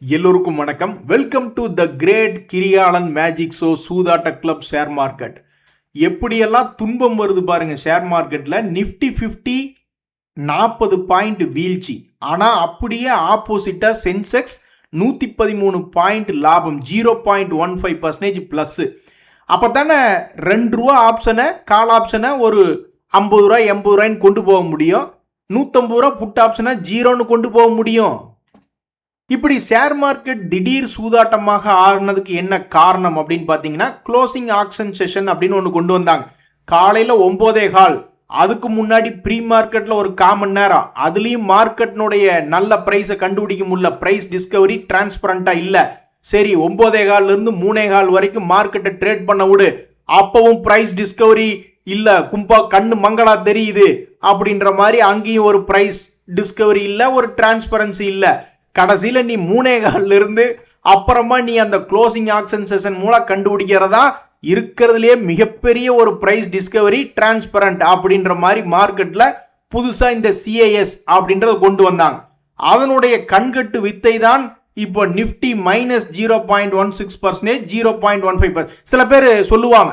எல்லோருக்கும் வணக்கம். Welcome to the great கிரியாளன் மேஜிக் ஷோ சூதாட்ட கிளப் ஷேர் மார்க்கெட். எப்படியெல்லாம் துன்பம் வருது பாருங்க ஷேர் மார்க்கெட்ல. நிஃப்டி 50 40 பாயிண்ட் வீழ்ச்சி. ஆனால் அப்படியே ஆப்போசிட்டா சென்செக்ஸ் 113 பாயிண்ட் லாபம், 0.15% பிளஸ். அப்போ தானே ₹2 ஆப்ஷனை கால் ஆப்ஷனை ஒரு ₹50 ₹80 கொண்டு போக முடியும். ₹150 புட் ஆப்ஷனை 0ன்னு கொண்டு போக முடியும். இப்படி ஷேர் மார்க்கெட் திடீர் சூதாட்டமாக ஆறுனதுக்கு என்ன காரணம் அப்படின்னு பார்த்தீங்கன்னா, க்ளோசிங் ஆக்ஷன் செஷன் அப்படின்னு ஒன்று கொண்டு வந்தாங்க. காலையில் 9:15. அதுக்கு முன்னாடி ப்ரீ மார்க்கெட்டில் ஒரு காமன் நேரம். அதுலேயும் மார்க்கெட்னுடைய நல்ல ப்ரைஸை கண்டுபிடிக்க முடியல. ப்ரைஸ் டிஸ்கவரி டிரான்ஸ்பரண்டாக இல்லை. சரி, 9:15 3:15 வரைக்கும் மார்க்கெட்டை ட்ரேட் பண்ண விடு. அப்பவும் ப்ரைஸ் டிஸ்கவரி இல்லை, கும்பா கண்ணு மங்களா தெரியுது அப்படின்ற மாதிரி அங்கேயும் ஒரு ப்ரைஸ் டிஸ்கவரி இல்லை, ஒரு டிரான்ஸ்பரன்சி இல்லை. கடைசியில் நீ 3:15 அப்புறமா நீ அந்த க்ளோசிங் ஆக்ஷன் செஷன் மூலம் கண்டுபிடிக்கிறதா இருக்கிறதுலே மிகப்பெரிய ஒரு பிரைஸ் டிஸ்கவரி டிரான்ஸ்பரண்ட் அப்படின்ற மாதிரி மார்க்கெட்டில் புதுசாக இந்த சிஏஎஸ் அப்படின்றத கொண்டு வந்தாங்க. அதனுடைய கண்கட்டு வித்தை தான் இப்போ நிஃப்டி -0.16%, 0.15%. சில பேர் சொல்லுவாங்க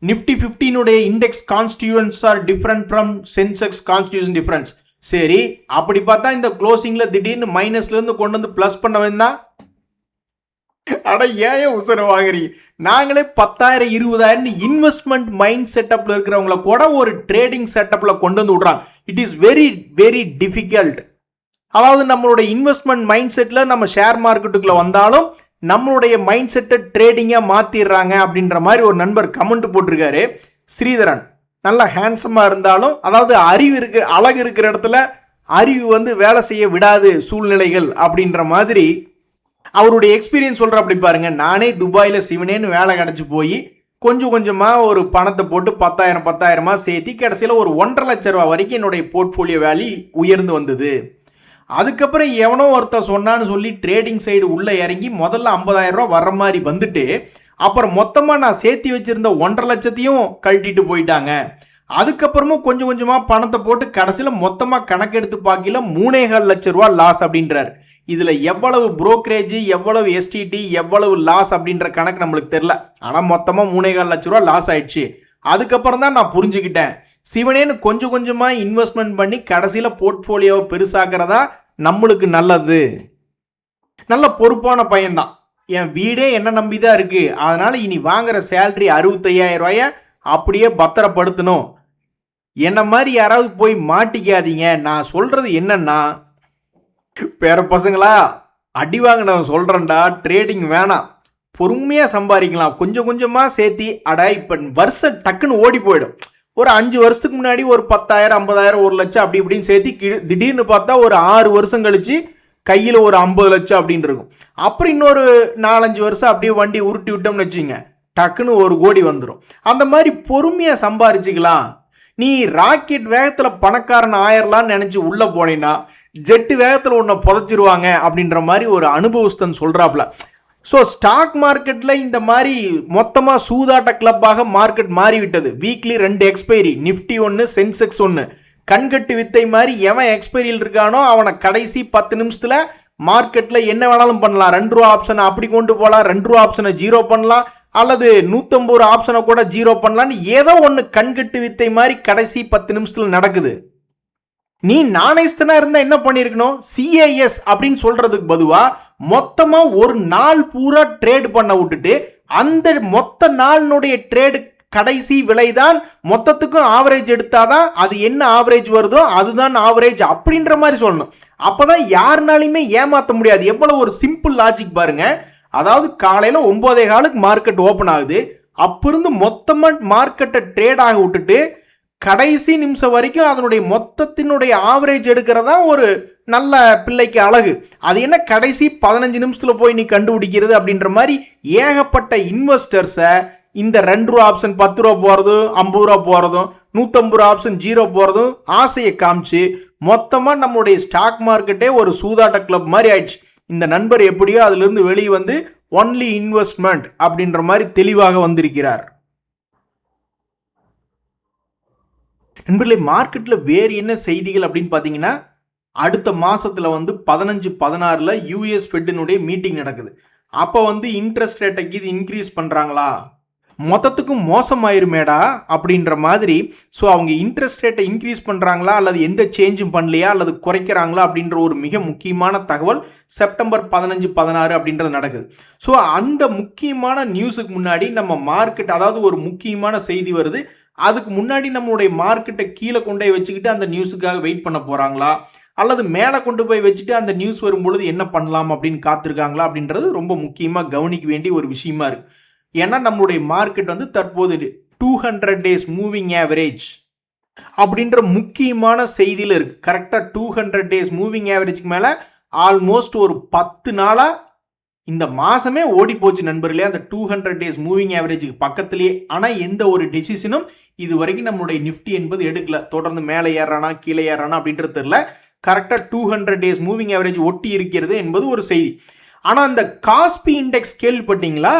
Nifty 15 index கான்ஸ்டியூன்ஸ் are different from Sensex constitution difference. சரி, அப்படி பார்த்தா இந்த க்ளோசிங்ல திடீர்னு மைனஸ்ல இருந்து கொண்டு வந்து பிளஸ் பண்ண வேண்டாம். அட ஏன் உசர வாங்குறீங்க? நாங்களே 10,000 20,000 இன்வெஸ்ட்மெண்ட் மைண்ட் செட்டப்ல இருக்கிறவங்கள கூட ஒரு ட்ரேடிங் செட்டப்ல கொண்டு வந்து விடுறாங்க. It is very very difficult. அதாவது நம்மளுடைய இன்வெஸ்ட்மெண்ட் மைண்ட் செட்ல நம்ம ஷேர் மார்க்கெட்டுக்குள்ள வந்தாலும் நம்மளுடைய மைண்ட் செட்டை ட்ரேடிங்கா மாத்திடுறாங்க அப்படின்ற மாதிரி ஒரு நண்பர் கமெண்ட் போட்டிருக்காரு. ஸ்ரீதரன் நல்லா ஹேண்ட்ஸமாக இருந்தாலும், அதாவது அறிவு இருக்கிற அழகு இருக்கிற இடத்துல அறிவு வந்து வேலை செய்ய விடாது சூழ்நிலைகள் அப்படின்ற மாதிரி அவருடைய எக்ஸ்பீரியன்ஸ் சொல்கிற. அப்படி பாருங்க, நானே துபாயில் சிவனேன்னு வேலை கிடச்சி போய் கொஞ்சம் கொஞ்சமாக ஒரு பணத்தை போட்டு 10,000 சேர்த்தி கடைசியில் ஒரு ₹1,50,000 வரைக்கும் என்னுடைய போர்ட்ஃபோலியோ வேல்யூ உயர்ந்து வந்தது. அதுக்கப்புறம் எவனோ ஒருத்தர் சொன்னான்னு சொல்லி ட்ரேடிங் சைடு உள்ளே இறங்கி முதல்ல ₹50,000 வர்ற மாதிரி வந்துட்டு அப்புறம் மொத்தமாக நான் சேர்த்தி வச்சிருந்த 1,50,000 கழட்டிட்டு போயிட்டாங்க. அதுக்கப்புறமும் கொஞ்சம் கொஞ்சமாக பணத்தை போட்டு கடைசியில் மொத்தமாக கணக்கெடுத்து பார்க்கல ₹3,50,000 லாஸ் அப்படின்றார். இதில் எவ்வளவு புரோக்கரேஜ், எவ்வளவு எஸ்டிடி, எவ்வளவு லாஸ் அப்படின்ற கணக்கு நம்மளுக்கு தெரில. ஆனால் மொத்தமாக ₹3,50,000 லாஸ் ஆயிடுச்சு. அதுக்கப்புறம் தான் நான் புரிஞ்சுக்கிட்டேன், சிவனேன்னு கொஞ்சம் கொஞ்சமாக இன்வெஸ்ட்மெண்ட் பண்ணி கடைசியில் போர்ட்ஃபோலியோவை பெருசாக்கிறதா நம்மளுக்கு நல்லது. நல்ல பொறுப்பான பையன்தான். என் வீடே என்ன நம்பி தான் இருக்கு. அதனால இனி வாங்குற சேலரி ₹65,000 அப்படியே பத்திரப்படுத்தணும். என்ன மாதிரி யாராவது போய் மாட்டிக்காதீங்க. நான் சொல்றது என்னன்னா, பேர பசங்களா அடி வாங்க நான் சொல்றேன்டா, ட்ரேடிங் வேணாம், பொறுமையா சம்பாதிக்கலாம். கொஞ்சம் கொஞ்சமா சேர்த்தி இப்ப வருஷம் டக்குன்னு ஓடி போயிடும். ஒரு 5 வருஷத்துக்கு முன்னாடி ஒரு 10,000 50,000 1,00,000 அப்படி இப்படின்னு சேர்த்தி திடீர்னு பார்த்தா ஒரு 6 வருஷம் கழிச்சு கையில் ஒரு 50 லட்சம் அப்படின்னு இருக்கும். அப்புறம் இன்னொரு 4-5 வருஷம் அப்படியே வண்டி உருட்டி விட்டோம்னு வச்சுங்க, டக்குன்னு 1 கோடி வந்துடும். அந்த மாதிரி பொறுமையாக சம்பாரிச்சுக்கலாம். நீ ராக்கெட் வேகத்தில் பணக்காரன் ஆயிரலான்னு நினச்சி உள்ளே போனீங்கன்னா ஜெட்டு வேகத்தில் உன்னை புதைச்சிருவாங்க அப்படின்ற மாதிரி ஒரு அனுபவஸ்தன் சொல்கிறாப்புல. ஸோ ஸ்டாக் மார்க்கெட்டில் இந்த மாதிரி மொத்தமாக சூதாட்ட கிளப்பாக மார்க்கெட் மாறிவிட்டது. Weekly 2 expiry, Nifty 1 Sensex 1. கண்கட்டு வித்தை மாதிரி எவன் எக்ஸ்பைரியில் இருக்கானோ அவனை கடைசி 10 நிமிஷத்தில் மார்க்கெட்டில் என்ன வேணாலும் பண்ணலாம். ₹2 ஆப்ஷனை அப்படி கொண்டு போகலாம், ₹2 ஆப்ஷனை 0 பண்ணலாம், அல்லது 150 ஆப்ஷனை கூட 0 பண்ணலான்னு ஏதோ ஒன்று கண்கட்டு வித்தை மாதிரி கடைசி 10 நிமிஷத்தில் நடக்குது. நீ நாணயஸ்தனா இருந்தால் என்ன பண்ணியிருக்கணும்? சிஏஎஸ் அப்படின்னு சொல்றதுக்கு பதுவாக மொத்தமாக ஒரு நாள் பூரா ட்ரேட் பண்ண விட்டுட்டு அந்த மொத்த நாளினுடைய ட்ரேடு கடைசி விலைதான் மொத்தத்துக்கும் ஆவரேஜ் எடுத்தாதான் அது என்ன ஆவரேஜ் வருதோ அதுதான் ஆவரேஜ் அப்படின்ற மாதிரி சொல்லணும். அப்பதான் யாருனாலுமே ஏமாற்ற முடியாது. எவ்வளவு ஒரு சிம்பிள் லாஜிக் பாருங்க. அதாவது காலையில 9:15 மார்க்கெட் ஓபன் ஆகுது. அப்பிருந்து மொத்தமா மார்க்கெட்டை ட்ரேட் ஆக விட்டுட்டு கடைசி நிமிஷம் வரைக்கும் அதனுடைய மொத்தத்தினுடைய ஆவரேஜ் எடுக்கிறதா ஒரு நல்ல பிள்ளைக்கு அழகு. அது என்ன கடைசி 15 நிமிஷத்துல போய் நீ கண்டுபிடிக்கிறது அப்படின்ற மாதிரி ஏகப்பட்ட இன்வெஸ்டர்ஸை இந்த ₹2 ஆப்ஷன் ₹10 போகிறதும், ₹50 போகிறதும், ₹150 ஆப்ஷன் 0 போகிறதும் ஆசையை காமிச்சு மொத்தமாக நம்மளுடைய ஸ்டாக் மார்க்கெட்டே ஒரு சூதாட்ட கிளப் மாதிரி ஆயிடுச்சு. இந்த நண்பர் எப்படியோ அதிலிருந்து வெளியே வந்து ஒன்லி இன்வெஸ்ட்மெண்ட் அப்படின்ற மாதிரி தெளிவாக வந்திருக்கிறார். நண்பர்களே, மார்க்கெட்டில் வேறு என்ன செய்திகள் அப்படின்னு பார்த்தீங்கன்னா, அடுத்த மாசத்துல வந்து 15-16 யூஎஸ் ஃபெட்டினுடைய மீட்டிங் நடக்குது. அப்போ வந்து இன்ட்ரெஸ்ட் ரேட்டை இது இன்க்ரீஸ் பண்றாங்களா, மொத்தத்துக்கும் மோசமாயிருமேடா அப்படின்ற மாதிரி. ஸோ அவங்க இன்ட்ரெஸ்ட் ரேட்டை இன்க்ரீஸ் பண்ணுறாங்களா அல்லது எந்த சேஞ்சும் பண்ணலையா அல்லது குறைக்கிறாங்களா அப்படின்ற ஒரு மிக முக்கியமான தகவல் செப்டம்பர் 15-16 அப்படின்றது நடக்குது. ஸோ அந்த முக்கியமான நியூஸுக்கு முன்னாடி நம்ம மார்க்கெட், அதாவது ஒரு முக்கியமான செய்தி வருது, அதுக்கு முன்னாடி நம்மளுடைய மார்க்கெட்டை கீழே கொண்டு போய் வச்சுக்கிட்டு அந்த நியூஸுக்காக வெயிட் பண்ண போகிறாங்களா அல்லது மேலே கொண்டு போய் வச்சுட்டு அந்த நியூஸ் வரும்பொழுது என்ன பண்ணலாம் அப்படின்னு காத்திருக்காங்களா அப்படின்றது ரொம்ப முக்கியமாக கவனிக்க வேண்டிய ஒரு விஷயமா இருக்கு. ஏன்னா நம்மளுடைய மார்க்கெட் வந்து தற்போது 200 டேஸ் மூவிங் ஆவரேஜ் அப்படின்ற முக்கியமான செய்தியில் இருக்கு. கரெக்டாக 200 டேஸ் மூவிங் ஆவரேஜ்க்கு மேலே ஆல்மோஸ்ட் ஒரு 10 நாளாக இந்த மாசமே ஓடி போச்சு நண்பர்களே, அந்த 200 டேஸ் மூவிங் ஆவரேஜுக்கு பக்கத்திலேயே. ஆனால் எந்த ஒரு டெசிஷனும் இது வரைக்கும் நம்மளுடைய நிஃப்டி என்பது எடுக்கல. தொடர்ந்து மேலே ஏறானா கீழே ஏறானா அப்படின்றது தெரியல. கரெக்டாக 200 டேஸ் மூவிங் ஆவரேஜ் ஒட்டி இருக்கிறது என்பது ஒரு செய்தி. ஆனால் அந்த காஸ்பி இண்டெக்ஸ் கேள்விப்பட்டீங்களா?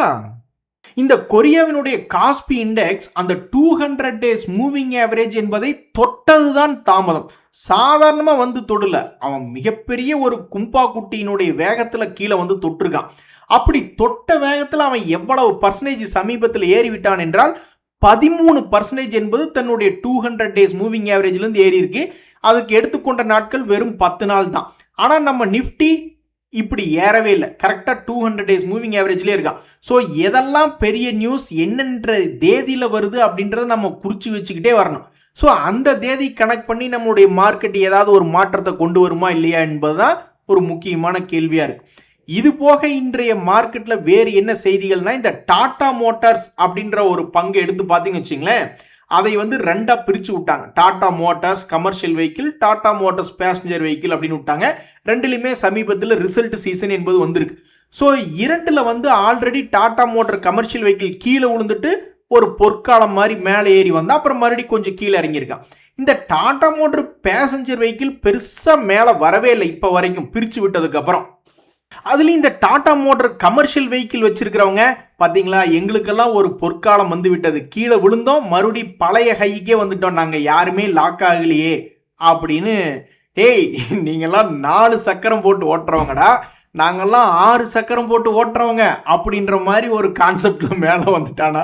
இந்த கொரியாவினுடைய காஸ்பி இண்டெக்ஸ் அந்த 200 டேஸ் மூவிங் ஆவரேஜ் என்பதை தொட்டதுதான் தாமதம். சாதாரணமாக வந்து தொடல, அவன் மிகப்பெரிய ஒரு கும்பா குட்டியினுடைய வேகத்தில் கீழே வந்து தொட்டிருக்கான். அப்படி தொட்ட வேகத்தில் அவன் எவ்வளவு பர்சன்டேஜ் சமீபத்தில் ஏறிவிட்டான் என்றால் 13% என்பது தன்னுடைய 200 டேஸ் மூவிங் ஆவரேஜ்லேருந்து ஏறி இருக்கு. அதுக்கு எடுத்துக்கொண்ட நாட்கள் வெறும் 10 நாள் தான். ஆனால் நம்ம நிஃப்டி இப்படி ஏறவே இல்லை, கரெக்டாக 200 டேஸ் மூவிங் ஆவரேஜ்லேயே இருக்கான். ஸோ எதெல்லாம் பெரிய நியூஸ் என்னென்ற தேதியில் வருது அப்படின்றத நம்ம குறித்து வச்சுக்கிட்டே வரணும். ஸோ அந்த தேதி கனெக்ட் பண்ணி நம்மளுடைய மார்க்கெட் ஏதாவது ஒரு மாற்றத்தை கொண்டு வருமா இல்லையா என்பதுதான் ஒரு முக்கியமான கேள்வியாக இருக்கு. இது போக இன்றைய மார்க்கெட்டில் வேறு என்ன செய்திகள்னா, இந்த டாடா மோட்டார்ஸ் அப்படின்ற ஒரு பங்கு எடுத்து பார்த்தீங்கன்னு வச்சுங்களேன், அதை வந்து ரெண்டாக பிரித்து விட்டாங்க. Tata Motors commercial vehicle, Tata Motors passenger vehicle அப்படின்னு விட்டாங்க. ரெண்டுலையுமே சமீபத்தில் ரிசல்ட் சீசன் என்பது வந்திருக்கு. ஸோ இரண்டில் வந்து already Tata motor commercial vehicle கீழே விழுந்துட்டு ஒரு பொற்காலம் மாதிரி மேலே ஏறி வந்தால் அப்புறம் மறுபடியும் கொஞ்சம் கீழே இறங்கியிருக்கான். இந்த டாடா மோட்டார் பேசஞ்சர் வெஹிக்கிள் பெருசாக மேலே வரவே இல்லை இப்போ வரைக்கும், பிரித்து விட்டதுக்கப்புறம். அதுலேயும் இந்த டாடா மோட்டார் கமர்ஷியல் வெஹிக்கிள் வச்சிருக்கிறவங்க பார்த்தீங்களா, எங்களுக்கெல்லாம் ஒரு பொற்காலம் வந்து விட்டது, கீழே விழுந்தோம் மறுபடி பழைய ஹைக்கே வந்துட்டோம், நாங்கள் யாருமே லாக் ஆகலையே அப்படின்னு. டேய், நீங்கள்லாம் 4 சக்கரம் போட்டு ஓட்டுறவங்கடா, நாங்கள்லாம் 6 சக்கரம் போட்டு ஓட்டுறவங்க அப்படின்ற மாதிரி ஒரு கான்செப்டில் மேலே வந்துட்டானா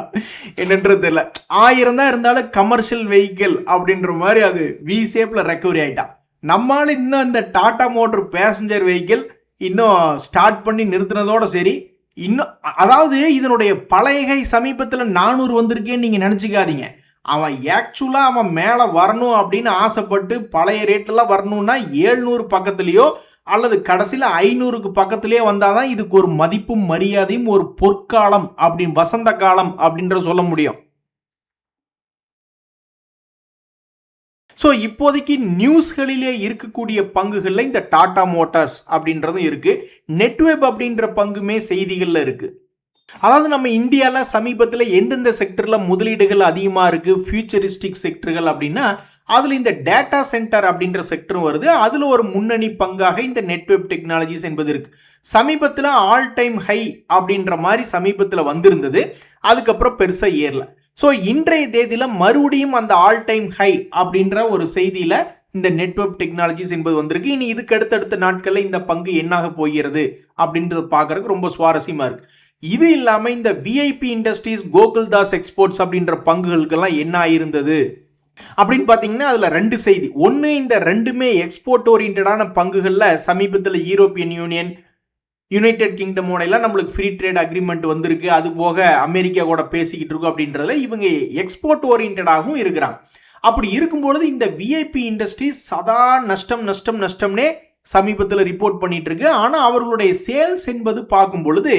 என்னன்றது தெரியல. 1000 தான் இருந்தாலும் கமர்ஷியல் வெஹிக்கிள் அப்படின்ற மாதிரி அது வி ஷேப்பில் ரெக்கவரி ஆகிட்டான். நம்மளால இன்னும் இந்த டாடா மோட்டார் பேசஞ்சர் வெஹிக்கிள் இன்னும் ஸ்டார்ட் பண்ணி நிறுத்தினதோட சரி. இன்னும் அதாவது இதனுடைய பழைய சமீபத்தில் 400 வந்திருக்கேன்னு நீங்கள் நினச்சிக்காதீங்க. அவன் ஆக்சுவலாக அவன் மேலே வரணும் அப்படின்னு ஆசைப்பட்டு பழைய ரேட்டெல்லாம் வரணும்னா 700 பக்கத்துலேயோ அல்லது கடைசியில் 500க்கு பக்கத்திலேயே வந்தால் தான் இதுக்கு ஒரு மதிப்பும் மரியாதையும் ஒரு பொற்காலம் அப்படின்னு வசந்த காலம் அப்படின்ற சொல்ல முடியும். ஸோ இப்போதைக்கு நியூஸ்களிலே இருக்கக்கூடிய பங்குகளில் இந்த டாடா மோட்டார்ஸ் அப்படின்றதும் இருக்கு. நெட்வெப் அப்படின்ற பங்குமே செய்திகளில் இருக்கு. அதாவது நம்ம இந்தியாவில் சமீபத்தில் எந்தெந்த செக்டரில் முதலீடுகள் அதிகமாக இருக்கு, ஃபியூச்சரிஸ்டிக் செக்டர்கள் அப்படின்னா அதில் இந்த டேட்டா சென்டர் அப்படின்ற செக்டரும் வருது. அதில் ஒரு முன்னணி பங்காக இந்த நெட்வெப் டெக்னாலஜிஸ் என்பது இருக்கு. சமீபத்தில் ஆல் டைம் ஹை அப்படின்ற மாதிரி சமீபத்தில் வந்திருந்தது, அதுக்கப்புறம் பெருசாக ஏறல. ஸோ இன்றைய தேதியில் மறுபடியும் அந்த ஆல் டைம் ஹை அப்படின்ற ஒரு செய்தியில் இந்த நெட்வொர்க் டெக்னாலஜிஸ் என்பது வந்திருக்கு. இனி இதுக்கு அடுத்தடுத்த நாட்களில் இந்த பங்கு என்னாக போகிறது அப்படின்றத பார்க்கறதுக்கு ரொம்ப சுவாரஸ்யமாக இருக்கு. இது இல்லாமல் இந்த விஐபி இண்டஸ்ட்ரீஸ், கோகுல்தாஸ் எக்ஸ்போர்ட்ஸ் அப்படின்ற பங்குகளுக்கெல்லாம் என்ன ஆயிருந்தது அப்படின்னு பார்த்தீங்கன்னா அதில் 2 செய்தி. ஒன்று, இந்த ரெண்டுமே எக்ஸ்போர்ட் ஓரியன்டான பங்குகளில் சமீபத்தில் யூரோப்பியன் யூனியன், யுனைடெட் கிங்டமோட எல்லாம் நம்மளுக்கு ஃப்ரீ ட்ரேட் அக்ரிமெண்ட் வந்திருக்கு. அது போக அமெரிக்கா கூட பேசிக்கிட்டு இருக்கோம் அப்படின்றதுல இவங்க எக்ஸ்போர்ட் ஓரியன்டாகவும் இருக்கிறாங்க. அப்படி இருக்கும்பொழுது இந்த விஐபி இண்டஸ்ட்ரீஸ் சதா நஷ்டம்னே சமீபத்தில் ரிப்போர்ட் பண்ணிட்டு இருக்கு. ஆனால் அவர்களுடைய சேல்ஸ் என்பது பார்க்கும் பொழுது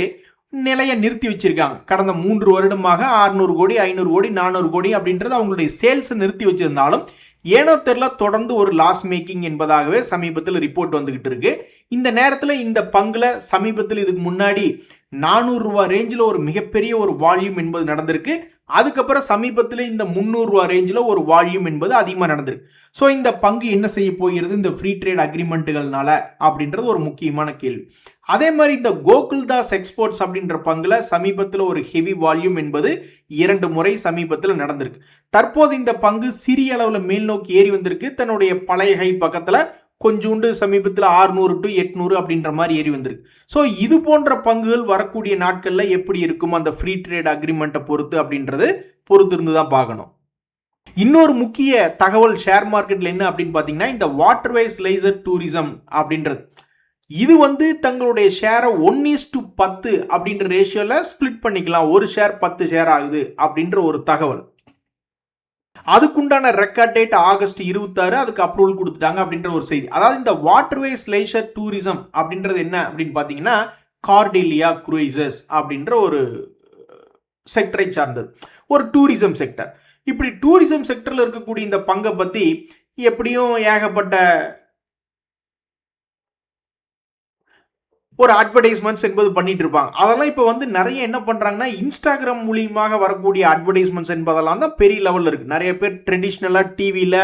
நிலையை நிறுத்தி வச்சிருக்காங்க. கடந்த 3 வருடமாக 600 கோடி 500 கோடி 400 கோடி அப்படின்றது அவங்களுடைய சேல்ஸை நிறுத்தி வச்சிருந்தாலும் ஏனோ தெரியல தொடர்ந்து ஒரு லாஸ் மேக்கிங் என்பதாகவே சமீபத்தில் ரிப்போர்ட் வந்துகிட்டு இருக்கு. இந்த நேரத்தில் இந்த பங்குல சமீபத்தில் இதுக்கு முன்னாடி 400 ரூபா ரேஞ்சில் ஒரு மிகப்பெரிய ஒரு வால்யூம் என்பது நடந்திருக்கு. அதுக்கப்புறம் சமீபத்தில் இந்த 300 ரூபா ரேஞ்சில் ஒரு வால்யூம் என்பது அதிகமாக நடந்திருக்கு. ஸோ இந்த பங்கு என்ன செய்ய போகிறது இந்த ஃப்ரீ ட்ரேட் அக்ரிமெண்ட்டுகள்னால அப்படின்றது ஒரு முக்கியமான கேள்வி. அதே மாதிரி இந்த கோகுல்தாஸ் எக்ஸ்போர்ட்ஸ் அப்படின்ற பங்குல சமீபத்தில் ஒரு ஹெவி வால்யூம் என்பது 2 முறை சமீபத்தில் நடந்திருக்கு. தற்போது இந்த பங்கு சிறிய அளவில் மேல் நோக்கி ஏறி வந்திருக்கு. தன்னுடைய பழைய ஹை பக்கத்தில் கொஞ்சோண்டு சமீபத்தில் 600 to 800 அப்படின்ற மாதிரி ஏறி வந்திருக்கு. ஸோ இது போன்ற பங்குகள் வரக்கூடிய நாட்களில் எப்படி இருக்கும் அந்த ஃப்ரீ ட்ரேட் அக்ரிமெண்ட்டை பொறுத்து அப்படின்றது பொறுத்து இருந்து தான் பார்க்கணும். இன்னொரு முக்கிய தகவல் ஷேர் மார்க்கெட்டில் என்ன அப்படின்னு பார்த்தீங்கன்னா, இந்த வாட்டர்வேஸ் லேசர் டூரிசம் அப்படின்றது இது தங்களுடைய ஷேரை 1:10 அப்படின்ற ரேஷியோவில் ஸ்பிளிட் பண்ணிக்கலாம். ஒரு ஷேர் 10 ஷேர் ஆகுது அப்படின்ற ஒரு தகவல். அதுக்குண்டான ரெக்கார்ட் டேட் ஆகஸ்ட் 26, அதுக்கு அப்ரூவல் கொடுத்துட்டாங்க அப்படின்ற ஒரு செய்தி. அதாவது இந்த வாட்டர்வேஸ் லேசர் டூரிசம் அப்படின்றது என்ன அப்படின்னு பார்த்தீங்கன்னா, கார்டிலியா குரூசஸ் அப்படின்ற ஒரு செக்டரை சார்ந்தது, ஒரு டூரிசம் செக்டர். இப்படி டூரிசம் செக்டரில் இருக்கக்கூடிய இந்த பங்கை பற்றி எப்படியும் ஏகப்பட்ட ஒரு அட்வர்டைஸ்மெண்ட்ஸ் என்பது பண்ணிட்டு இருப்பாங்க. அதெல்லாம் இப்போ நிறைய என்ன பண்ணுறாங்கன்னா, இன்ஸ்டாகிராம் மூலியமாக வரக்கூடிய அட்வர்டைஸ்மெண்ட்ஸ் என்பதெல்லாம் தான் பெரிய லெவலில் இருக்குது. நிறைய பேர் ட்ரெடிஷ்னலாக டிவியில்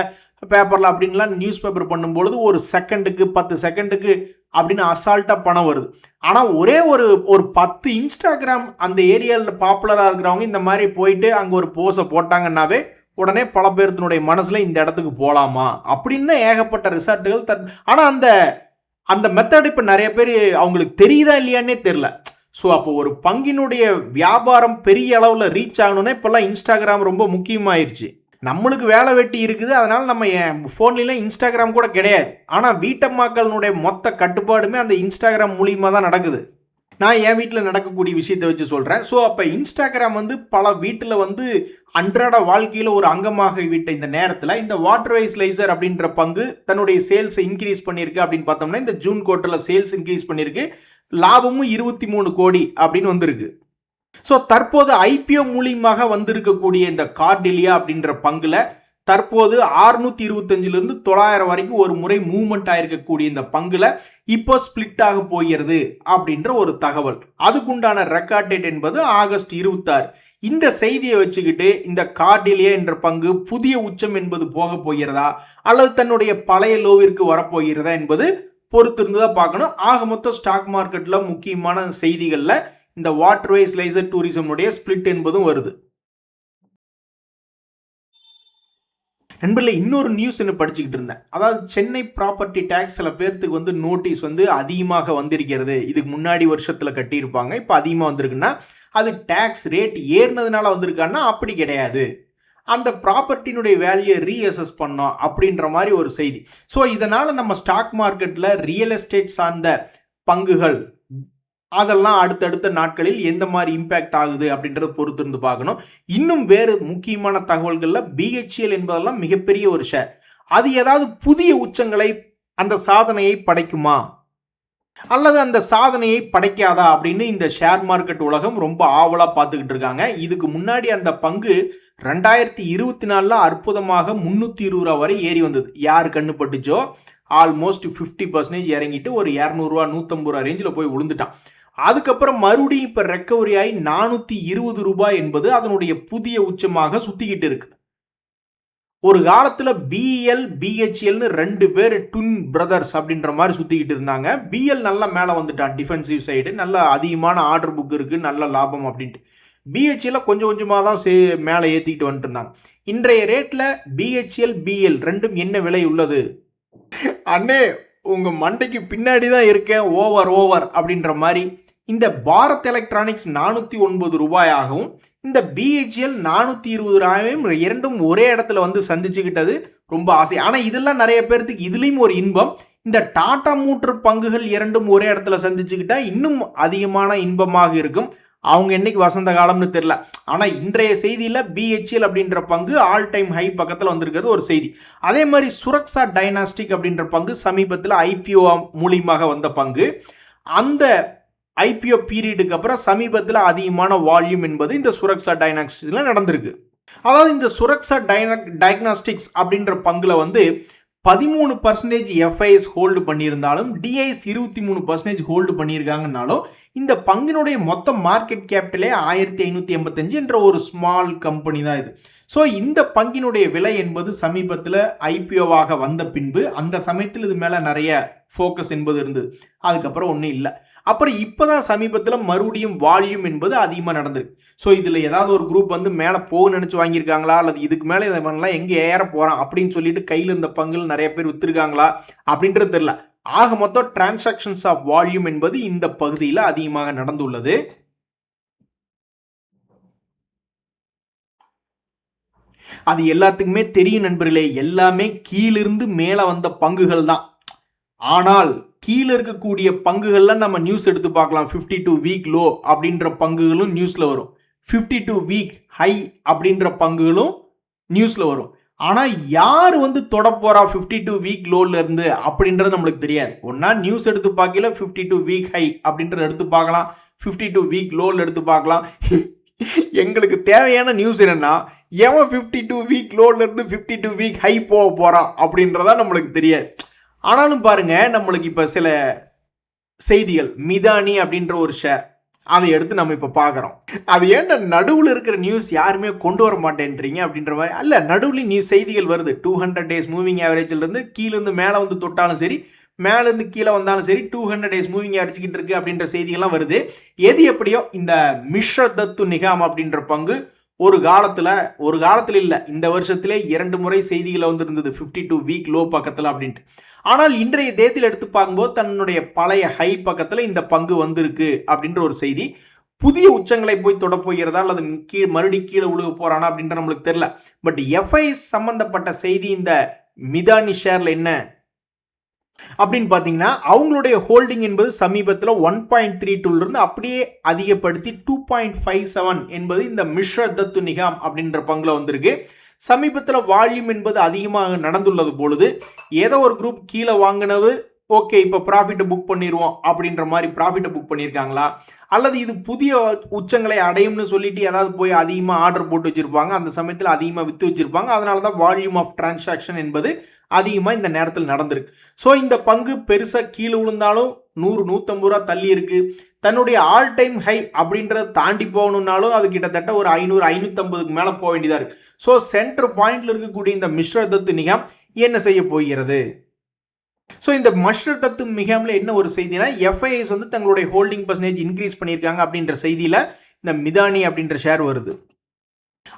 பேப்பரில் அப்படின்லாம் நியூஸ் பேப்பர் பண்ணும்பொழுது ஒரு செகண்டுக்கு 10 செகண்டுக்கு அப்படின்னு அசால்ட்டாக பணம் வருது. ஆனால் ஒரே ஒரு 10 இன்ஸ்டாகிராம் அந்த ஏரியாவில் பாப்புலராக இருக்கிறவங்க இந்த மாதிரி போயிட்டு அங்கே ஒரு போஸை போட்டாங்கன்னாவே உடனே பல பேர்த்தினுடைய மனசில் இந்த இடத்துக்கு போகலாமா அப்படின்னு ஏகப்பட்ட ரிசார்ட்டுகள் ஆனால் அந்த மெத்தட் இப்போ நிறைய பேர் அவங்களுக்கு தெரியுதா இல்லையானே தெரில. ஸோ அப்போ ஒரு பங்கினுடைய வியாபாரம் பெரிய அளவில் ரீச் ஆகணும்னா இப்போல்லாம் இன்ஸ்டாகிராம் ரொம்ப முக்கியமாயிருச்சு. நம்மளுக்கு வேலை வெட்டி இருக்குது, அதனால் நம்ம என் ஃபோன்லாம் இன்ஸ்டாகிராம் கூட கிடையாது. ஆனால் வீட்டம்மாக்களினுடைய மொத்த கட்டுப்பாடுமே அந்த இன்ஸ்டாகிராம் மூலியமாக தான் நடக்குது. நான் என் வீட்டில் நடக்கக்கூடிய விஷயத்தை வச்சு சொல்கிறேன். ஸோ அப்போ இன்ஸ்டாகிராம் பல வீட்டில் அன்றாட வாழ்க்கையில் ஒரு அங்கமாக விட்ட இந்த நேரத்தில் இந்த வாட்டர்வேஸ் லேசர் அப்படின்ற பங்கு தன்னுடைய சேல்ஸை இன்க்ரீஸ் பண்ணியிருக்கு அப்படின்னு பார்த்தோம்னா, இந்த ஜூன் குவார்ட்டரில் சேல்ஸ் இன்க்ரீஸ் பண்ணியிருக்கு, லாபமும் 23 கோடி அப்படின்னு வந்திருக்கு. ஸோ தற்போது ஐபிஓ மூலியமாக வந்திருக்கக்கூடிய இந்த கார்டிலியா அப்படின்ற பங்குல தற்போது 625 900 வரைக்கும் ஒரு முறை மூவ்மெண்ட் ஆயிருக்கக்கூடிய இந்த பங்குல இப்போ ஸ்பிளிட் ஆக போகிறது அப்படின்ற ஒரு தகவல். அதுக்குண்டான ரெக்கார்ட் டேட் என்பது ஆகஸ்ட் 26. இந்த செய்தியை வச்சுக்கிட்டு இந்த கார்டிலியா என்ற பங்கு புதிய உச்சம் என்பது போக போகிறதா அல்லது தன்னுடைய பழைய லோவிற்கு வரப்போகிறதா என்பது பொறுத்திருந்துதான் பார்க்கணும். ஆக மொத்தம் ஸ்டாக் மார்க்கெட்ல முக்கியமான செய்திகள்ல இந்த வாட்டர்வேஸ் லேசர் டூரிசமுடைய ஸ்பிளிட் என்பதும் வருது. நண்பர்களே, இன்னொரு நியூஸ் என்ன படிச்சுக்கிட்டு இருந்தேன். அதாவது சென்னை ப்ராப்பர்ட்டி டேக்ஸ் சில பேர்த்துக்கு நோட்டீஸ் அதிகமாக வந்திருக்கிறது. இதுக்கு முன்னாடி வருஷத்தில் கட்டியிருப்பாங்க, இப்போ அதிகமாக வந்திருக்குன்னா அது டேக்ஸ் ரேட் ஏறினதுனால வந்திருக்கான்னா அப்படி கிடையாது. அந்த ப்ராப்பர்ட்டினுடைய வேல்யூ ரீஅசஸ் பண்ணோம் அப்படின்ற மாதிரி ஒரு செய்தி. ஸோ இதனால் நம்ம ஸ்டாக் மார்க்கெட்டில் ரியல் எஸ்டேட் சார்ந்த பங்குகள் அதெல்லாம் அடுத்தடுத்த நாட்களில் எந்த மாதிரி இம்பேக்ட் ஆகுது அப்படின்றத பொறுத்து இருந்து பார்க்கணும். இன்னும் வேறு முக்கியமான தகவல்களில் பிஹெச்எல் என்பதெல்லாம் மிகப்பெரிய ஒரு ஷேர். அது ஏதாவது புதிய உச்சங்களை அந்த சாதனையை படைக்குமா அல்லது அந்த சாதனையை படைக்காதா அப்படின்னு இந்த ஷேர் மார்க்கெட் உலகம் ரொம்ப ஆவலாக பார்த்துக்கிட்டு இருக்காங்க. இதுக்கு முன்னாடி அந்த பங்கு 2024 அற்புதமாக 320 ரூபா வரை ஏறி வந்தது. யார் கண்ணுப்பட்டுச்சோ ஆல்மோஸ்ட் 50% இறங்கிட்டு ஒரு 200 ரூபா 150 ரூபா ரேஞ்சில் போய் விழுந்துட்டான். அதுக்கப்புறம் மறுபடியும் இப்போ ரெக்கவரி ஆகி 420 ரூபாய் என்பது அதனுடைய புதிய உச்சமாக சுத்திக்கிட்டு இருக்கு. ஒரு காலத்தில் பிஎல் பிஹெச்எல்னு 2 பேர் ட்வின் பிரதர்ஸ் அப்படின்ற மாதிரி சுத்திக்கிட்டு இருந்தாங்க. பிஎல் நல்லா மேலே வந்துட்டான், டிஃபென்சிவ் சைடு நல்ல அதிகமான ஆர்டர் புக் இருக்கு, நல்ல லாபம் அப்படின்ட்டு. பிஹெச்எல் கொஞ்சம் கொஞ்சமாக தான் மேலே ஏற்றிக்கிட்டு வந்துட்டு இருந்தாங்க. இன்றைய ரேட்டில் பிஹெச்எல் பிஎல் ரெண்டும் என்ன விலை உள்ளது? அண்ணே உங்க மண்டைக்கு பின்னாடி தான் இருக்கேன், ஓவர் அப்படின்ற மாதிரி இந்த பாரத் எலக்ட்ரானிக்ஸ் 409 ரூபாயாகவும் இந்த பிஹெச்எல் 420 ரூபாயும் இரண்டும் ஒரே இடத்துல சந்திச்சுக்கிட்டது ரொம்ப ஆசை. ஆனால் இதெல்லாம் நிறைய பேர்த்துக்கு இதுலேயும் ஒரு இன்பம். இந்த டாடா மோட்டர் பங்குகள் இரண்டும் ஒரே இடத்துல சந்திச்சுக்கிட்டா இன்னும் அதிகமான இன்பமாக இருக்கும். அவங்க என்னைக்கு வசந்த காலம்னு தெரியல. ஆனால் இன்றைய செய்தியில் பிஹெச்எல் அப்படின்ற பங்கு ஆல் டைம் ஹை பக்கத்தில் வந்திருக்கிறது ஒரு செய்தி. அதே மாதிரி சுரக்ஷா டைனாஸ்டிக் அப்படின்ற பங்கு சமீபத்தில் ஐபிஓ மூலியமாக வந்த பங்கு. அந்த ஐபிஓ பீரியடுக்கு அப்புறம் சமீபத்தில் அதிகமான வால்யூம் என்பது இந்த சுரக்ஷா டைனாஸ்டிக்ஸில் நடந்திருக்கு. அதாவது இந்த சுரக்ஷா டயக்னாஸ்டிக்ஸ் அப்படின்ற பங்குல 13% எஃப்ஐஎஸ் ஹோல்டு பண்ணியிருந்தாலும் டிஐஎஸ் 23% ஹோல்டு பண்ணியிருக்காங்கனாலும் இந்த பங்கினுடைய மொத்த மார்க்கெட் கேபிட்டலே 1585 என்ற ஒரு ஸ்மால் கம்பெனி தான் இது. ஸோ இந்த பங்கினுடைய விலை என்பது சமீபத்தில் ஐபிஓவாக வந்த பின்பு அந்த சமயத்தில் இது மேலே நிறைய ஃபோக்கஸ் என்பது இருந்தது. அதுக்கப்புறம் ஒன்றும் இல்லை. அப்புறம் இப்போதான் சமீபத்தில் மறுபடியும் வால்யூம் என்பது அதிகமாக நடந்திருக்கு. ஸோ இதில் ஏதாவது ஒரு குரூப் வந்து மேலே போக நினச்சி வாங்கியிருக்காங்களா, அல்லது இதுக்கு மேலே இதை பண்ணலாம் எங்கே ஏற போகிறான் அப்படின்னு சொல்லிட்டு கையில் இருந்த பங்குகள் நிறைய பேர் விற்றுருக்காங்களா அப்படின்றது தெரியல. ஆக மொத்தம் டிரான்சாக்ஷன்ஸ் ஆஃப் வால்யூம் என்பது இந்த பகுதியில் அதிகமாக நடந்துள்ளது. அது எல்லாத்துக்குமே தெரியும் நண்பர்களே, எல்லாமே கீழிருந்து மேலே வந்த பங்குகள் தான். ஆனால் கீழே இருக்கக்கூடிய பங்குகள்லாம் நம்ம நியூஸ் எடுத்து பார்க்கலாம். 52 வீக் லோ அப்படின்ற பங்குகளும் நியூஸில் வரும், 52 வீக் ஹை அப்படின்ற பங்குகளும் நியூஸில் வரும். ஆனால் யார் வந்து தொட போறா 52 வீக் லோல இருந்து அப்படின்றது நம்மளுக்கு தெரியாது. ஒன்னா நியூஸ் எடுத்து பார்க்கல 52 வீக் ஹை அப்படின்றத எடுத்து பார்க்கலாம், 52 வீக் லோல எடுத்து பார்க்கலாம். எங்களுக்கு தேவையான நியூஸ் என்னன்னா, எவன் 52 வீக் லோல இருந்து 52 வீக் ஹை போக போறான் அப்படின்றதா நம்மளுக்கு தெரியாது. ஆனாலும் பாருங்க, நம்மளுக்கு இப்ப சில செய்திகள், மிதானி அப்படின்ற ஒரு ஷேர், அதை எடுத்து நம்ம இப்ப பாக்குறோம். அது ஏன்டா நடுவில் இருக்கிற நியூஸ் யாருமே கொண்டு வர மாட்டேன்றீங்க அப்படின்ற மாதிரி. அல்ல, நடுவில் நியூஸ் செய்திகள் வருது. 200 டேஸ் மூவிங் ஆவரேஜ்ல இருந்து கீழே இருந்து மேலே வந்து தொட்டாலும் சரி, மேல இருந்து கீழே வந்தாலும் சரி, 200 டேஸ் மூவிங் ஆவரேஜ்கிட்டு இருக்கு அப்படின்ற செய்திகள்லாம் வருது. எது எப்படியோ இந்த மிஸ்ர தத்து நிகாம் அப்படின்ற பங்கு ஒரு காலத்துல இல்ல, இந்த வருஷத்திலே 2 முறை செய்திகளை வந்து இருந்தது 52 வீக் லோ பக்கத்துல அப்படின்ட்டு. ஆனால் இன்றைய தேதியில் எடுத்து பார்க்கும்போது தன்னுடைய பழைய ஹை பக்கத்துல இந்த பங்கு வந்திருக்கு அப்படின்ற ஒரு செய்தி. புதிய உச்சங்களை போய் தொட போகிறதா அல்லது மறுபடியும் கீழே விழுக போறானா அப்படின்ற நம்மளுக்கு தெரியல. பட் எஃப்ஐஎஸ் சம்பந்தப்பட்ட செய்தி இந்த மிதானி ஷேர்ல என்ன அப்படின்னு பார்த்தீங்கன்னா, அவங்களுடைய ஹோல்டிங் என்பது சமீபத்தில் 1.32 இருந்து அப்படியே அதிகப்படுத்தி 2.57 என்பது இந்த மிஸ்ர தத்து நிகாம் அப்படின்ற பங்குல வந்திருக்கு. சமீபத்தில் வால்யூம் என்பது அதிகமாக நடந்துள்ளது பொழுது ஏதோ ஒரு குரூப் கீழே வாங்கினது ஓகே இப்போ ப்ராஃபிட்டை புக் பண்ணிடுவோம் அப்படின்ற மாதிரி ப்ராஃபிட்டை புக் பண்ணியிருக்காங்களா, அல்லது இது புதிய உச்சங்களை அடையும்னு சொல்லிட்டு ஏதாவது போய் அதிகமாக ஆர்டர் போட்டு வச்சிருப்பாங்க, அந்த சமயத்தில் அதிகமாக விற்று வச்சிருப்பாங்க. அதனால தான் வால்யூம் ஆஃப் டிரான்சாக்ஷன் என்பது அதிகமாக இந்த நேரத்தில் நடந்திருக்கு. ஸோ இந்த பங்கு பெருசாக கீழே விழுந்தாலும் 100-150 ரூபா தள்ளி இருக்கு. தன்னுடைய ஆல் டைம் ஹை அப்படின்றத தாண்டி போகணும்னாலும் அது கிட்டத்தட்ட ஒரு 500-550க்கு மேலே போக வேண்டியதாக இருக்கு. ஸோ சென்டர் பாயிண்ட்ல இருக்கக்கூடிய இந்த மிஸ்ர தத்து நிகாம் என்ன செய்ய போகிறது? ஸோ இந்த மிஸ்ர தத்து நிகாம்ல என்ன ஒரு செய்தினா, எஃப்ஐஎஸ் வந்து தங்களுடைய ஹோல்டிங் பர்சன்டேஜ் இன்க்ரீஸ் பண்ணியிருக்காங்க அப்படின்ற செய்தியில் இந்த மிதானி அப்படின்ற ஷேர் வருது.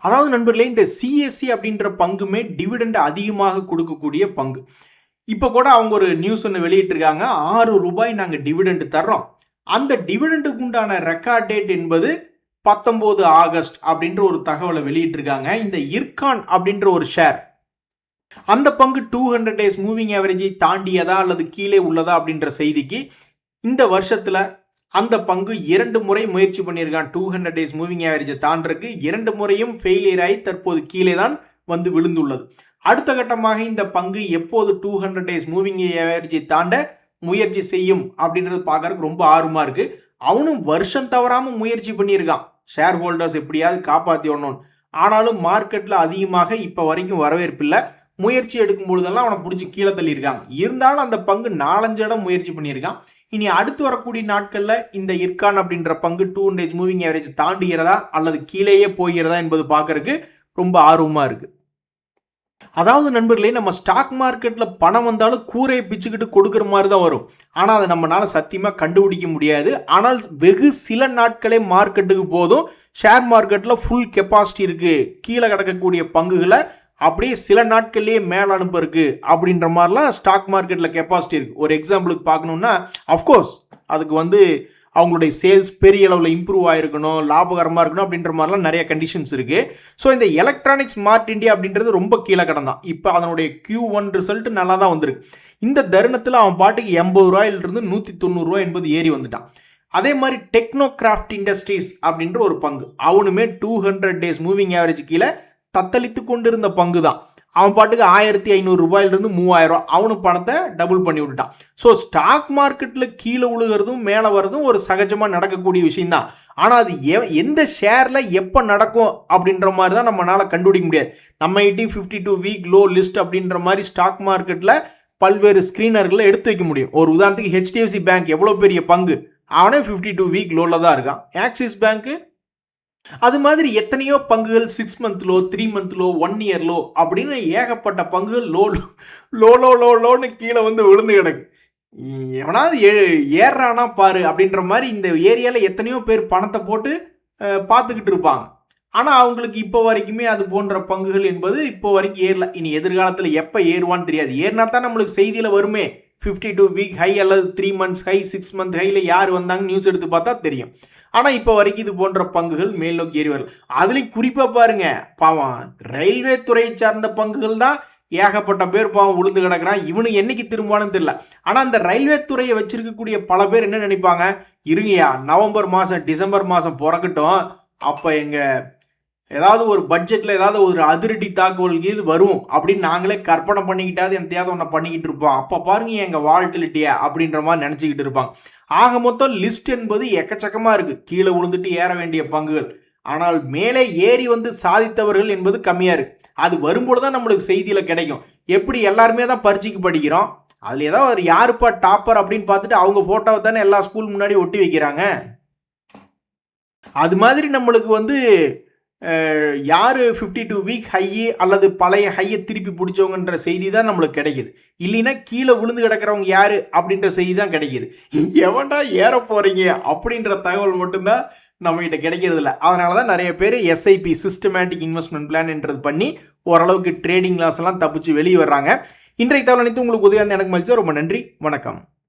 அதாவது நண்பர்களே, இந்த சிஎஸ்சி அப்படின்ற பங்குமே டிவிடெண்ட் அதிகமாக கொடுக்கக்கூடிய பங்கு. இப்போ கூட அவங்க ஒரு நியூஸ் ஒன்று வெளியிட்டிருக்காங்க, 6 ரூபாய் நாங்கள் டிவிடெண்ட் தர்றோம். அந்த டிவிடெண்டுக்கு உண்டான ரெக்கார்ட் டேட் என்பது 19 ஆகஸ்ட் அப்படின்ற ஒரு தகவலை வெளியிட்டிருக்காங்க. இந்த இர்கான் அப்படின்ற ஒரு ஷேர், அந்த பங்கு 200 டேஸ் மூவிங் ஆவரேஜை தாண்டியதா அல்லது கீழே உள்ளதா அப்படின்ற செய்திக்கு இந்த வருஷத்துல அந்த பங்கு 2 முறை முயற்சி பண்ணியிருக்கான் 200 டேஸ் மூவிங் ஆவரேஜை தாண்டறதுக்கு. 2 முறையும் ஃபெயிலியர் ஆகி தற்போது கீழே தான் வந்து விழுந்துள்ளது. அடுத்த கட்டமாக இந்த பங்கு எப்போது 200 டேஸ் மூவிங் ஆவரேஜை தாண்ட முயற்சி செய்யும் அப்படின்றது பார்க்கறதுக்கு ரொம்ப ஆர்வமா இருக்கு. அவனும் வருஷம் தவறாம முயற்சி பண்ணியிருக்கான், ஷேர் ஹோல்டர்ஸ் எப்படியாவது காப்பாற்றி வரணும். ஆனாலும் மார்க்கெட்ல அதிகமாக இப்போ வரைக்கும் வரவேற்பு இல்லை. முயற்சி எடுக்கும் பொழுதெல்லாம் அவனை பிடிச்சி கீழே தள்ளியிருக்காங்க. இருந்தாலும் அந்த பங்கு 4-5 இடம் முயற்சி பண்ணியிருக்கான். இனி அடுத்து வரக்கூடிய நாட்கள்ல இந்த இர்கான் அப்படின்ற பங்கு 200 டேஸ் மூவிங் ஆவரேஜ் தாண்டுகிறதா அல்லது கீழேயே போகிறதா என்பது பார்க்கறதுக்கு ரொம்ப ஆர்வமா இருக்கு. அதாவது நண்பர்களே, நம்ம ஸ்டாக் மார்க்கெட்ல பணம் வந்தாலும் கூரையை பிச்சுக்கிட்டு கொடுக்குற மாதிரி தான் வரும். ஆனால் அதை நம்மளால சத்தியமாக கண்டுபிடிக்க முடியாது. ஆனால் வெகு சில நாட்களே மார்க்கெட்டுக்கு போதும் ஷேர் மார்க்கெட்ல ஃபுல் கெப்பாசிட்டி இருக்கு, கீழே கிடக்கக்கூடிய பங்குகளை அப்படியே சில நாட்கள்லேயே மேலே அனுப்ப இருக்கு அப்படின்ற மாதிரிலாம் ஸ்டாக் மார்க்கெட்டில் கெப்பாசிட்டி இருக்கு. ஒரு எக்ஸாம்பிளுக்கு பார்க்கணும்னா, அஃப்கோர்ஸ் அதுக்கு வந்து அவங்களுடைய சேல்ஸ் பெரிய அளவில் இம்ப்ரூவ் ஆகிருக்கணும், லாபகரமாக இருக்கணும் அப்படின்ற மாதிரிலாம் நிறைய கண்டிஷன்ஸ் இருக்குது. ஸோ இந்த எலக்ட்ரானிக்ஸ் ஸ்மார்ட் இந்தியா அப்படின்றது ரொம்ப கீழே கிடந்தான். இப்போ அதனுடைய Q1 ரிசல்ட் நல்லா தான் வந்திருக்கு. இந்த தருணத்தில் அவன் பாட்டுக்கு 80 ரூபாயிலிருந்து 190 ரூபாய் என்பது ஏறி வந்துட்டான். அதே மாதிரி டெக்னோ கிராஃப்ட் இண்டஸ்ட்ரீஸ் அப்படின்ற ஒரு பங்கு, அவனுமே 200 டேஸ் மூவிங் ஆவரேஜ் கீழே தத்தளித்து கொண்டிருந்த பங்கு தான். அவன் பாட்டுக்கு 1500 ரூபாயிலிருந்து 3000 அவனு பணத்தை டபுள் பண்ணி விட்டுட்டான். ஸோ ஸ்டாக் மார்க்கெட்டில் கீழே விழுகிறதும் மேலே வர்றதும் ஒரு சகஜமாக நடக்கக்கூடிய விஷயம் தான். ஆனால் அது எந்த ஷேரில் எப்போ நடக்கும் அப்படின்ற மாதிரி தான் நம்மளால கண்டுபிடிக்க முடியாது. நம்ம 52 வீக் லோ லிஸ்ட் அப்படின்ற மாதிரி ஸ்டாக் மார்க்கெட்டில் பல்வேறு ஸ்க்ரீனர்களை எடுத்து வைக்க முடியும். ஒரு உதாரணத்துக்கு HDFC பேங்க் எவ்வளோ பெரிய பங்கு, அவனே 52 வீக் லோவில் தான் இருக்கான். ஆக்சிஸ் பேங்க்கு அது மாதிரி எத்தனையோ பங்குகள் 6 month low, 3 month low, 1 year low அப்படின்னு ஏகப்பட்ட பங்குகள் லோன்னு கீழே வந்து விழுந்து கிடக்கு. எவனாவது ஏறுறானா பாரு அப்படின்ற மாதிரி இந்த ஏரியாவில் எத்தனையோ பேர் பணத்தை போட்டு பார்த்துக்கிட்டு இருப்பாங்க. ஆனால் அவங்களுக்கு இப்போ வரைக்குமே அது போன்ற பங்குகள் என்பது இப்போ வரைக்கும் ஏறல. இனி எதிர்காலத்தில் எப்போ ஏறுவான்னு தெரியாது. ஏறினா தான் நம்மளுக்கு செய்தியில் வருமே 52 வீக் ஹை அல்லது 3 months ஹை 6 month ஹையில் யார் வந்தாங்க நியூஸ் எடுத்து பார்த்தா தெரியும். ஆனால் இப்போ வரைக்கும் இது போன்ற பங்குகள் மேல் நோக்கி ஏறி வரல. அதுலேயும் குறிப்பாக பாருங்க, பாவம் ரயில்வே துறையை சார்ந்த பங்குகள் தான் ஏகப்பட்ட பேர் பாவம் உளுந்து கிடக்குறான். இவனுக்கு என்னைக்கு திரும்புவான்னு தெரியல. ஆனால் அந்த ரயில்வே துறையை வச்சிருக்கக்கூடிய பல பேர் என்ன நினைப்பாங்க, இருங்கயா நவம்பர் மாதம் டிசம்பர் மாதம் பிறக்கட்டும், அப்போ எங்கள் ஏதாவது ஒரு பட்ஜெட்டில் ஏதாவது ஒரு அதிரடி தாக்குதலுக்கு இது வரும் அப்படின்னு நாங்களே கற்பனை பண்ணிக்கிட்டாது என்னத்தையாவது ஒன்று பண்ணிக்கிட்டு இருப்போம். அப்போ பாருங்க எங்கள் வால்டிலிட்டியா அப்படின்ற மாதிரி நினச்சிக்கிட்டு இருப்பாங்க. ஆக மொத்தம் லிஸ்ட் என்பது எக்கச்சக்கமாக இருக்குது, கீழே விழுந்துட்டு ஏற வேண்டிய பங்குகள். ஆனால் மேலே ஏறி வந்து சாதித்தவர்கள் என்பது கம்மியாக இருக்குது. அது வரும்போது தான் நம்மளுக்கு செய்தியில் கிடைக்கும். எப்படி எல்லாருமே தான் பரீட்சைக்கு படிக்கிறோம், அதில் ஏதாவது ஒரு யாருப்பா டாப்பர் அப்படின்னு பார்த்துட்டு அவங்க ஃபோட்டோவை தானே எல்லா ஸ்கூல் முன்னாடி ஒட்டி வைக்கிறாங்க. அது மாதிரி நம்மளுக்கு வந்து யார் 52 வீக் ஹையி அல்லது பழைய ஹையை திருப்பி பிடிச்சவங்கன்ற செய்தி தான் நம்மளுக்கு கிடைக்குது. இல்லைன்னா கீழே விழுந்து கிடக்கிறவங்க யார் அப்படின்ற செய்தி தான் கிடைக்கிது. எவன்டா ஏற போகிறீங்க அப்படின்ற தகவல் மட்டும்தான் நம்மகிட்ட கிடைக்கிறது இல்லை. அதனால தான் நிறைய பேர் எஸ்ஐபி சிஸ்டமேட்டிக் இன்வெஸ்ட்மெண்ட் பிளான்ன்றது பண்ணி ஓரளவுக்கு ட்ரேடிங் லாஸ் எல்லாம் தப்பிச்சு வெளியே வர்றாங்க. இன்றைய தகவல் அனைத்து உங்களுக்கு உதவியாக எனக்கு மகிழ்ச்சி. ரொம்ப நன்றி, வணக்கம்.